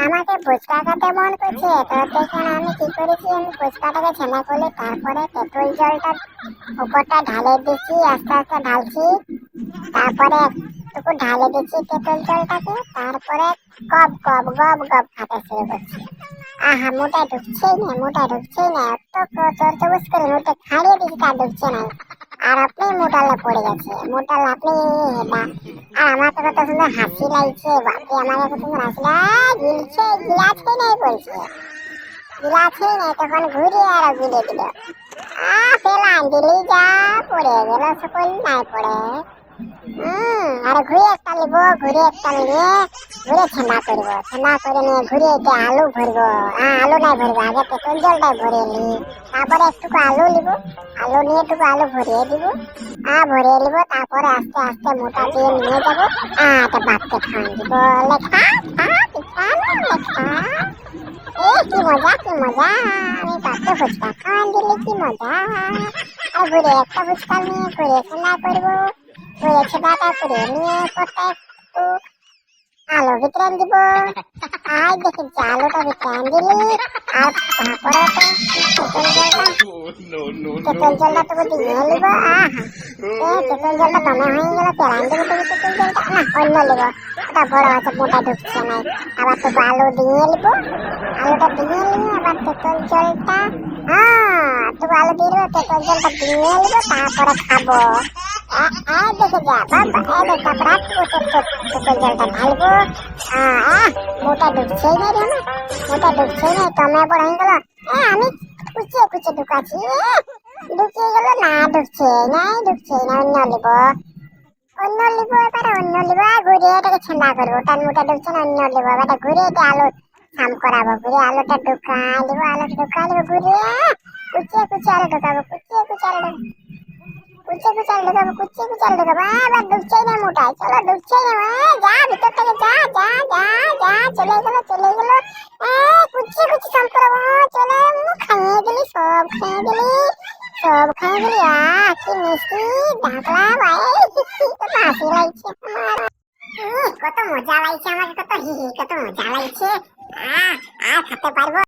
আমাকে ফুচকা খেতে মন করছে তো দেখুন আমি কি করেছি, আমি ফুচকাটাকে ছেনা করলে তারপরে তেঁতুল জলটা উপরটা ঢালে দিচ্ছি, আস্তে আস্তে ঢালছি, তারপরে একটুকু ঢালে দিচ্ছি তেঁতুল জলটাকে, তারপরে গব গব গব গব খেতে শুরু করছি। আহা, মোটা ঢুকছেই না, মোটা ঢুকছেই না, এত চরচবুস করে মোটে খাড়িয়ে দিচ্ছি তার ঢুকছে না। আর আপনি মোটালে পড়ে গেছে, মোটাল আপনি হেডা। আর আমার তো কত সুন্দর হাসি লাগছে, বাপরে আমার কত সুন্দর হাসি গিলছে, গিলাছেই নাই বলছে, গিলাছেই নাই, তখন ঘুরিয়ে আরো গিলে দিল। পেলাম দিলি যা, পড়ে গেল সকল নাই পড়ে। আরে ঘুরে একটা নিব, ঘুরে একটা নিয়ে ঘুরে ঠান্ডা করবো, ঠান্ডা করে নিয়ে ঘুরে এতে আলু ভরবো। আলু নাই ভরবো, আগে পেট্রোল জলটাই ভরে নি, তারপরে একটুকু আলু নিব, আলু নিয়ে একটু আলু ভরিয়ে দিব, ভরিয়ে নিব, তারপরে আস্তে আস্তে মোটা দিয়ে নিয়ে যাবো। এটা বাপকে খাওয়ান দিব, লেখা খা পিছানো লেখা। কি মজা, কি মজা, আমি বাপকে ফুচকা খাওয়ান দিলে কি মজা। আর ঘুরে একটা ফুচকা নিয়ে ঘুরে ঠান্ডা করবো, ঘুরে ছেদাটা করে নিয়ে পরটা একটু আলু ভিতরে দিব। আর দেখি যে আলুটা ভিতরে দিলি, আর তারপরে তেঁতুল জলটা তবু দিয়ে নিব। তেঁতুল জলটা দমে হয়ে গেল, পেলান দিব তবু তেঁতুল জলটা, না অন্য নিব, ওটা বড় আছে মোটা ঢুকছে নাই। আবার তবু আলু দিয়ে নিব, আলুটা দিয়ে নিয়ে আবার তেঁতুল জলটা, তবু আলু দিয়ে দিব, তেঁতুল জলটা দিয়ে নিব, তারপরে খাবো। দেখে যা বাবা, তারপরে তেঁতুল জলটা ঢালবো। মোটা ঢুকছেই নাই রে, আমার মোটা ঢুকছেই নাই, দমে বড় হয়ে গেল। আমি কুচিয়ে কুচিয়ে ঢুকাচ্ছি, ঢুকিয়ে গেল না, ঢুকছে নাই, ঢুকছে না, অন্য নিব, অন্য নিব, এবারে অন্য নিব, ঘুরিয়ে এটাকে ঠান্ডা করবো। ওটার মোটা ঢুকছে না, অন্য নিব, এবারে ঘুরিয়ে এটা আলু সাম করাবো, ঘুরিয়ে আলুটা ঢুকাই দিব, আলুটা ঢুকাই দিব, ঘুরিয়ে কুচিয়ে কুচিয়ে আলু ঢুকাবো, কুচিয়ে কুচিয়ে আলু কুচিয়ে কুচিয়ে আলু ঢুকাবো, কুচিয়ে কুচিয়ে আলু ঢুকাবো। এবার ঢুকছেই না মোটায়, চলো ঢুকছেই না, যা ভিতর থেকে যা যা যা যা, চলে গেল চলে গেল। কুচিয়ে কুচিয়ে সাম করাবো, চলে খাইয়ে দিলি, সব খাইয়ে দিলি, সব খাইয়ে দিলি। কি মিষ্টি ডাকলা ভাই, কত হাসি লাগছে আমার, কত মজা লাগছে আমাকে, কত হি হি, কত মজা লাগছে। আর খেতে পারবো।